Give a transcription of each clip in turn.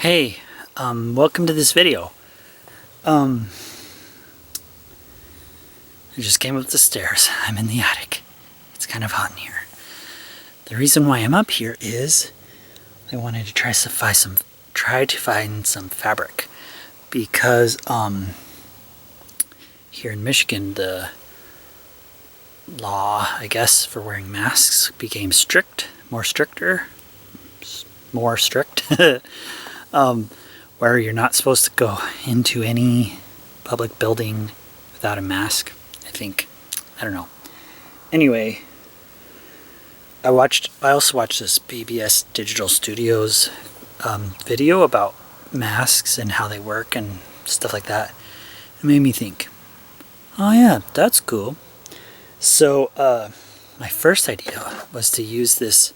Hey, welcome to this video. I just came up the stairs. I'm in the attic. It's kind of hot in here. The reason why I'm up here is I wanted to try to find some fabric because here in Michigan the law, I guess, for wearing masks became more strict, where you're not supposed to go into any public building without a mask, I think. I don't know. Anyway, I also watched this PBS Digital Studios video about masks and how they work and stuff like that. It made me think, oh yeah, that's cool. So my first idea was to use this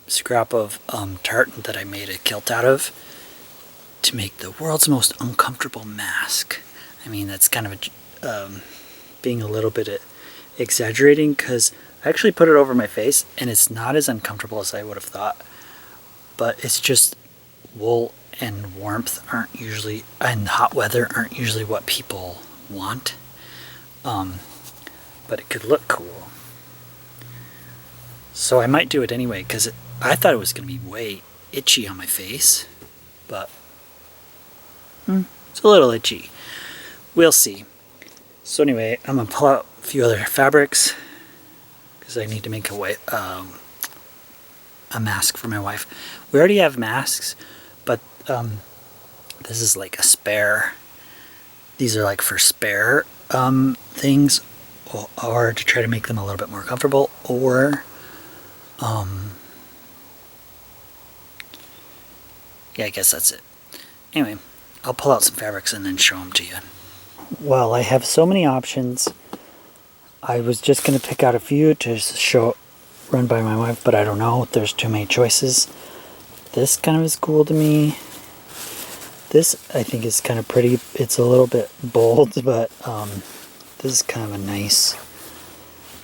scrap of tartan that I made a kilt out of to make the world's most uncomfortable mask. I mean, that's kind of being a little bit exaggerating because I actually put it over my face and it's not as uncomfortable as I would have thought. But it's just wool and warmth and hot weather aren't usually what people want. But it could look cool. So I might do it anyway because I thought it was going to be way itchy on my face. But it's a little itchy. We'll see. So anyway, I'm going to pull out a few other fabrics because I need to make a mask for my wife. We already have masks, but this is like a spare. These are like for spare things, or to try to make them a little bit more comfortable, or yeah, I guess that's it. Anyway, I'll pull out some fabrics and then show them to you. Well, I have so many options. I was just going to pick out a few to run by my wife, but I don't know. There's too many choices. This kind of is cool to me. This I think is kind of pretty. It's a little bit bold, but this is kind of a nice,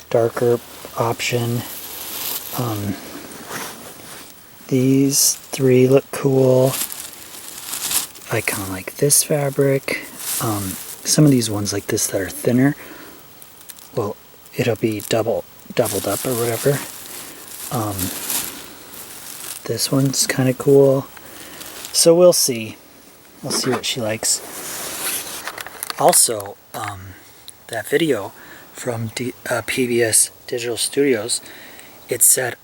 darker option. These three look cool. I kind of like this fabric. Some of these ones like this that are thinner, well, it'll be doubled up or whatever. This one's kind of cool. So we'll see. We'll see what she likes. Also, that video from PBS Digital Studios, it said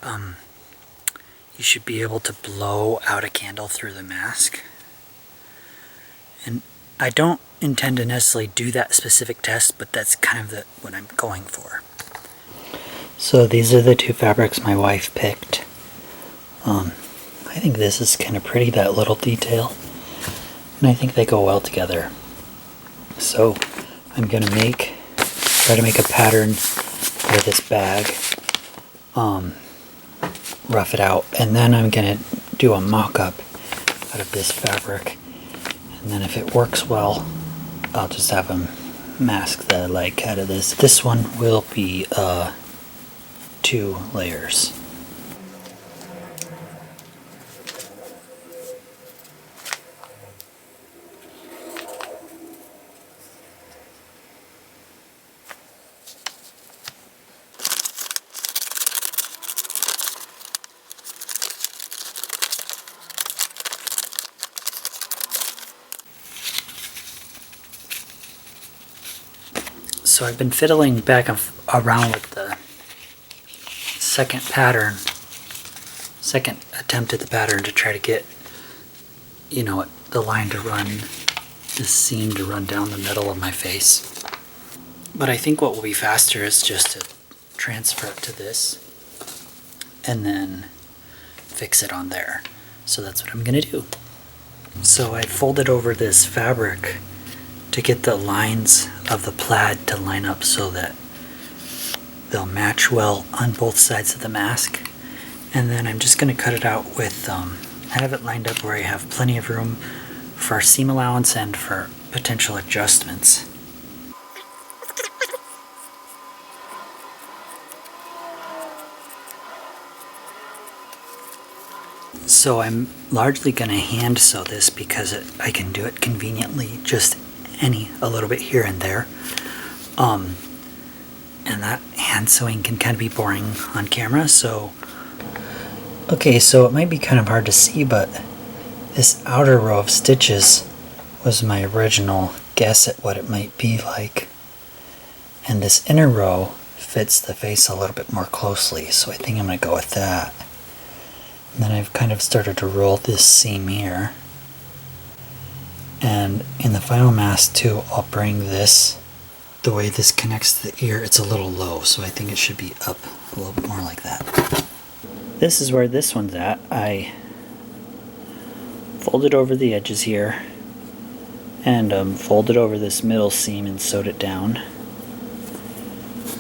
you should be able to blow out a candle through the mask. And I don't intend to necessarily do that specific test, but that's kind of what I'm going for. So these are the two fabrics my wife picked. I think this is kind of pretty, that little detail. And I think they go well together. So I'm going to try to make a pattern out of this bag. Rough it out. And then I'm going to do a mock-up out of this fabric. And then if it works well, I'll just have a mask that I like out of this. This one will be 2 layers. So I've been fiddling back around with the second attempt at the pattern to try to get, the line to run, this seam to run down the middle of my face. But I think what will be faster is just to transfer it to this and then fix it on there. So that's what I'm gonna do. So I folded over this fabric to get the lines of the plaid to line up so that they'll match well on both sides of the mask. And then I'm just going to cut it out with, have it lined up where I have plenty of room for seam allowance and for potential adjustments. So I'm largely going to hand sew this because I can do it conveniently, just a little bit here and there. And that hand sewing can kind of be boring on camera, so... Okay, so it might be kind of hard to see, but this outer row of stitches was my original guess at what it might be like. And this inner row fits the face a little bit more closely, so I think I'm going to go with that. And then I've kind of started to roll this seam here. And in the final mask too, I'll bring this, the way this connects to the ear, it's a little low, so I think it should be up a little bit more like that. This is where this one's at. I folded over the edges here and folded over this middle seam and sewed it down.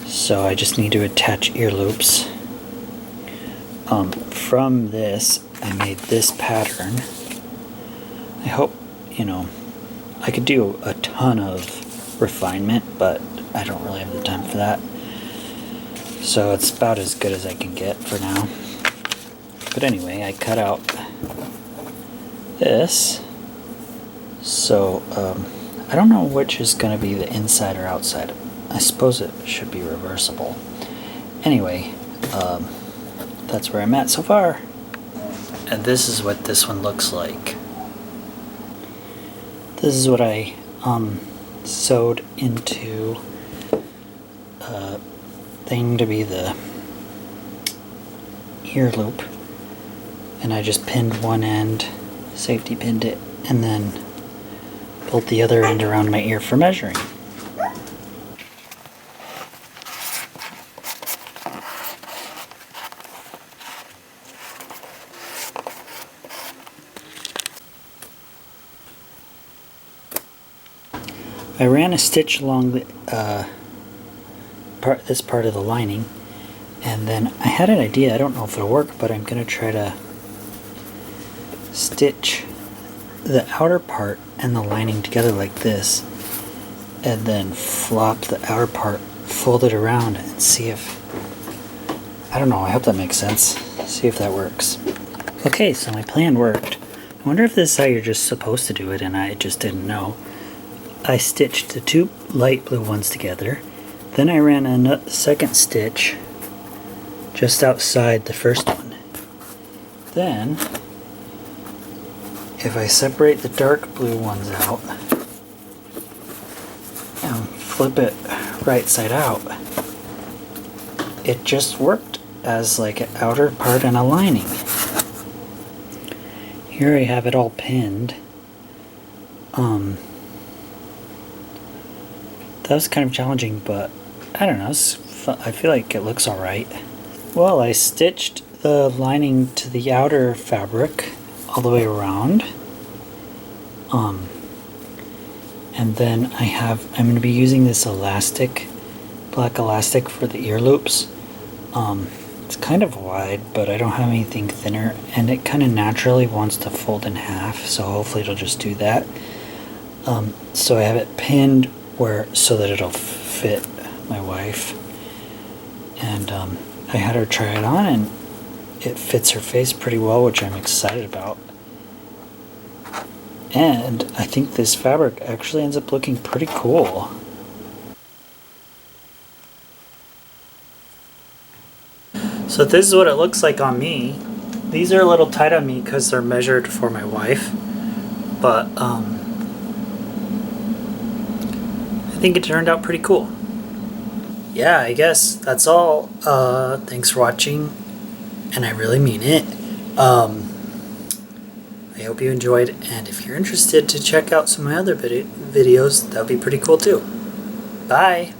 So I just need to attach ear loops. From this, I made this pattern. I hope, I could do a ton of refinement, but I don't really have the time for that. So it's about as good as I can get for now. But anyway, I cut out this. So I don't know which is going to be the inside or outside. I suppose it should be reversible. Anyway, that's where I'm at so far. And this is what this one looks like. This is what I sewed into a thing to be the ear loop. And I just pinned one end, safety pinned it, and then pulled the other end around my ear for measuring. I ran a stitch along the this part of the lining, and then I had an idea. I don't know if it'll work, but I'm going to try to stitch the outer part and the lining together like this, and then flop the outer part, fold it around, and see if... I don't know, I hope that makes sense. See if that works. Okay, so my plan worked. I wonder if this is how you're just supposed to do it, and I just didn't know. I stitched the two light blue ones together, then I ran a second stitch just outside the first one. Then, if I separate the dark blue ones out and flip it right side out, it just worked as like an outer part and a lining. Here I have it all pinned. That was kind of challenging, but I don't know, I feel like it looks alright. Well, I stitched the lining to the outer fabric all the way around. And then I'm going to be using this elastic, black elastic for the ear loops. It's kind of wide, but I don't have anything thinner, and it kind of naturally wants to fold in half, so hopefully it'll just do that. So I have it pinned so that it'll fit my wife, and I had her try it on, and it fits her face pretty well, which I'm excited about. And I think this fabric actually ends up looking pretty cool. So this is what it looks like on me. These are a little tight on me because they're measured for my wife, but I think it turned out pretty cool. Yeah, I guess that's all. Thanks for watching, and I really mean it. I hope you enjoyed, and if you're interested to check out some of my other videos, that would be pretty cool too. Bye!